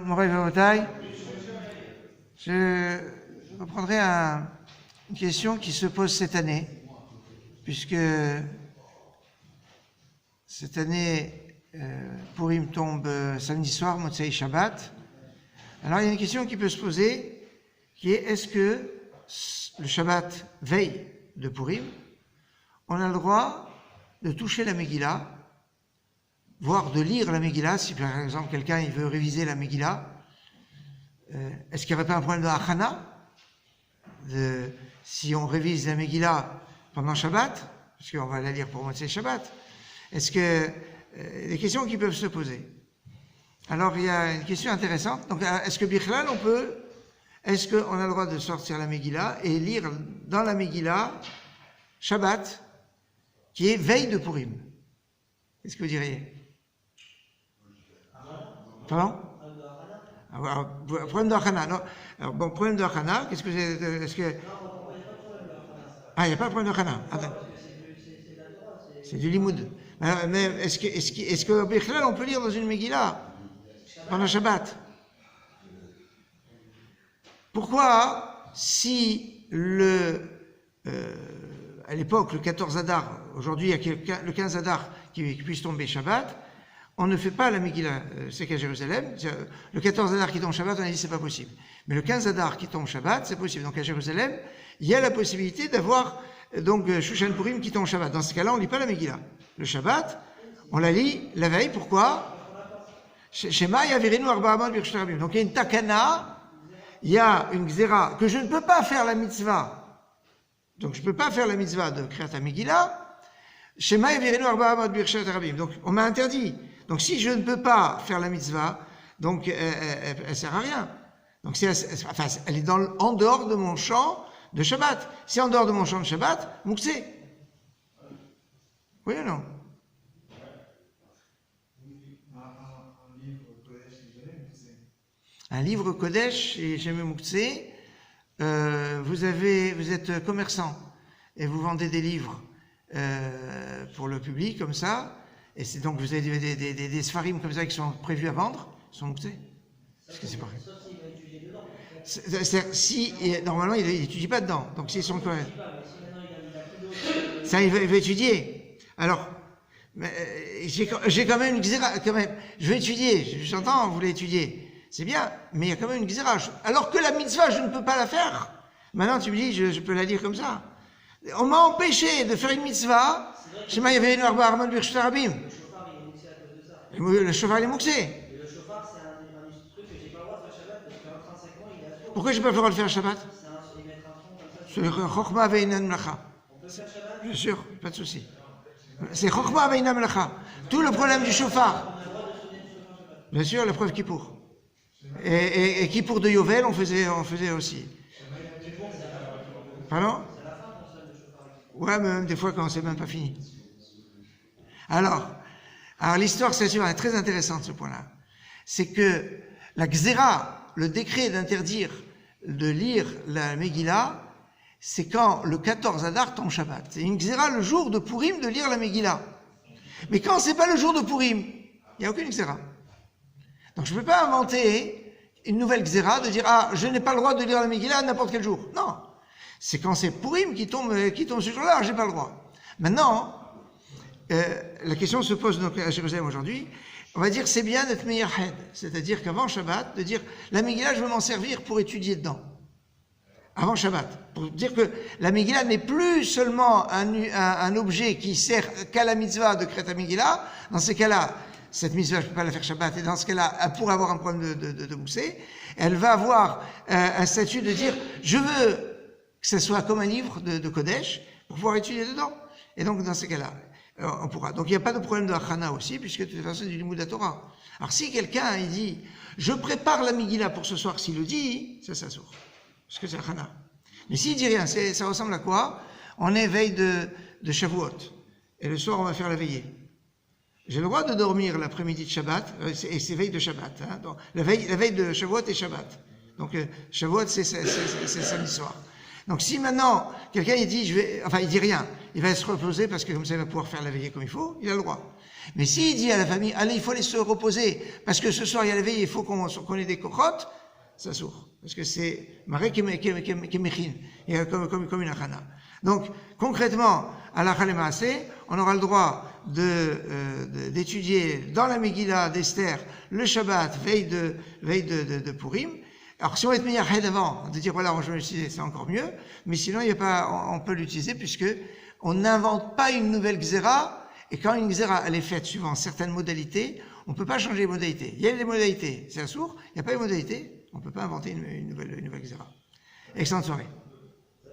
Moray Vavotai, je reprendrai une question qui se pose cette année, puisque cette année, Purim tombe samedi soir, Motsei Shabbat. Alors il y a une question qui peut se poser, qui est est-ce que le Shabbat, veille de Purim, on a le droit de toucher la Megillah, voire de lire la Megillah, si par exemple quelqu'un il veut réviser la Megillah, est-ce qu'il n'y aurait pas un problème de Hachana, si on révise la Megillah pendant Shabbat, parce qu'on va la lire pour Motsei Shabbat, est-ce que des questions qui peuvent se poser. Alors il y a une question intéressante, donc est-ce que Bichlal est-ce qu'on a le droit de sortir la Megillah et lire dans la Megillah Shabbat, qui est veille de Purim? Qu'est-ce que vous diriez? Pardon? Problème de Hachana, non. Alors, bon, problème de Hachana, qu'est-ce que c'est? Est-ce que... Ah, il n'y a pas de problème de Hachana. C'est du limoud. Mais est-ce que Bichlal, on peut lire dans une Megillah pendant Shabbat? Pourquoi, si à l'époque, le 14 Adar, aujourd'hui, il y a le 15 Adar qui puisse tomber Shabbat, on ne fait pas la Megillah, c'est qu'à Jérusalem. Le 14 Adar qui tombe Shabbat, on a dit c'est pas possible. Mais le 15 Adar qui tombe Shabbat, c'est possible. Donc à Jérusalem, il y a la possibilité d'avoir donc Shushan Purim qui tombe Shabbat. Dans ce cas-là, on ne lit pas la Megillah. Le Shabbat, on la lit la veille. Pourquoi? Shema Yavirinu Arba Amot Birshut Rabim. Donc il y a une takana, il y a une gzera, que je ne peux pas faire la mitzvah. Donc je ne peux pas faire la mitzvah de Kriyat HaMegillah. Shema Yavirinu Arba Amot Birshut Rabim. Donc on m'a interdit. Donc si je ne peux pas faire la mitzvah, donc elle ne sert à rien. Donc elle est en dehors de mon champ de Shabbat. Si en dehors de mon champ de Shabbat, Mouksé. Oui ou non? Un livre Kodesh et Jamais Mouksé. Vous êtes commerçant et vous vendez des livres pour le public comme ça. Et c'est donc vous avez des sfarim comme ça qui sont prévus à vendre, sont Mouksé. Est-ce que c'est pareil? Si normalement il n'étudie pas dedans, donc s'ils sont corrects, ça il va étudier. Alors j'ai quand même une xéra, quand même. Je vais étudier. J'entends, vous voulez étudier, c'est bien, mais il y a quand même une xéra. Alors que la mitzvah, je ne peux pas la faire. Maintenant tu me dis, je peux la dire comme ça. On m'a empêché de faire une mitzvah. Shema Yavirinu Arba Amot Birshut Rabim. Le shofar il est mouxé. Pourquoi je n'ai pas le droit de le faire Shabbat? C'est Chokhmah Ve'inyan Melacha. Bien sûr, pas de souci. C'est Chokhmah Ve'inyan Melacha. Tout le problème du shofar. Bien sûr, la preuve Kippour. Et Kippour de Yovel, on faisait aussi. Pardon? Ouais, mais même des fois quand c'est même pas fini. Alors l'histoire, c'est sûr, est très intéressante ce point-là. C'est que la Xéra, le décret d'interdire de lire la Megillah, c'est quand le 14 Adar tombe Shabbat. C'est une Xéra le jour de Purim de lire la Megillah. Mais quand c'est pas le jour de Purim, il n'y a aucune Xéra. Donc je ne peux pas inventer une nouvelle Xéra de dire je n'ai pas le droit de lire la Megillah à n'importe quel jour. Non. C'est quand c'est Purim qui tombe ce jour-là, j'ai pas le droit. Maintenant, la question se pose donc à Jérusalem aujourd'hui. On va dire c'est bien d'être meyahed, c'est-à-dire qu'avant Shabbat, de dire la Megillah, je veux m'en servir pour étudier dedans. Avant Shabbat. Pour dire que la Megillah n'est plus seulement un objet qui sert qu'à la mitzvah de Kriyat HaMegillah. Dans ces cas-là, cette mitzvah, je ne peux pas la faire Shabbat. Et dans ce cas-là, elle pourrait avoir un problème de Moussé. Elle va avoir un statut de dire je veux que ce soit comme un livre de Kodesh pour pouvoir étudier dedans. Et donc, dans ces cas-là, on pourra. Donc il n'y a pas de problème de Hachana aussi, puisque de toute façon c'est du Limoud Torah. Alors si quelqu'un il dit je prépare la Megillah pour ce soir, s'il le dit, ça s'assourt. Parce que c'est Hachana. Mais s'il dit rien, ça ressemble à quoi? On est veille de Shavuot. Et le soir on va faire la veillée. J'ai le droit de dormir l'après-midi de Shabbat, et c'est veille de Shabbat. Donc, la veille de Shavuot et Shabbat. Donc Shavuot c'est samedi soir. Donc si maintenant, quelqu'un il dit, il dit rien, il va se reposer parce que comme ça il va pouvoir faire la veillée comme il faut, il a le droit. Mais s'il dit à la famille, allez, il faut aller se reposer, parce que ce soir il y a la veillée, il faut qu'on ait des cochottes, ça s'ouvre. Parce que c'est maré qui méchine, comme une achana. Donc, concrètement, à la Khalemaasé, on aura le droit d'étudier dans la Megillah d'Esther le Shabbat, veille de Purim. Alors, si on est meilleur avant, de dire voilà, je vais l'utiliser, c'est encore mieux. Mais sinon, il y a pas, on peut l'utiliser puisque on n'invente pas une nouvelle Xéra. Et quand une Xéra, elle est faite suivant certaines modalités, on ne peut pas changer les modalités. Il y a les modalités, c'est assourd. Il n'y a pas les modalités, on ne peut pas inventer une nouvelle Xéra. Excellente soirée.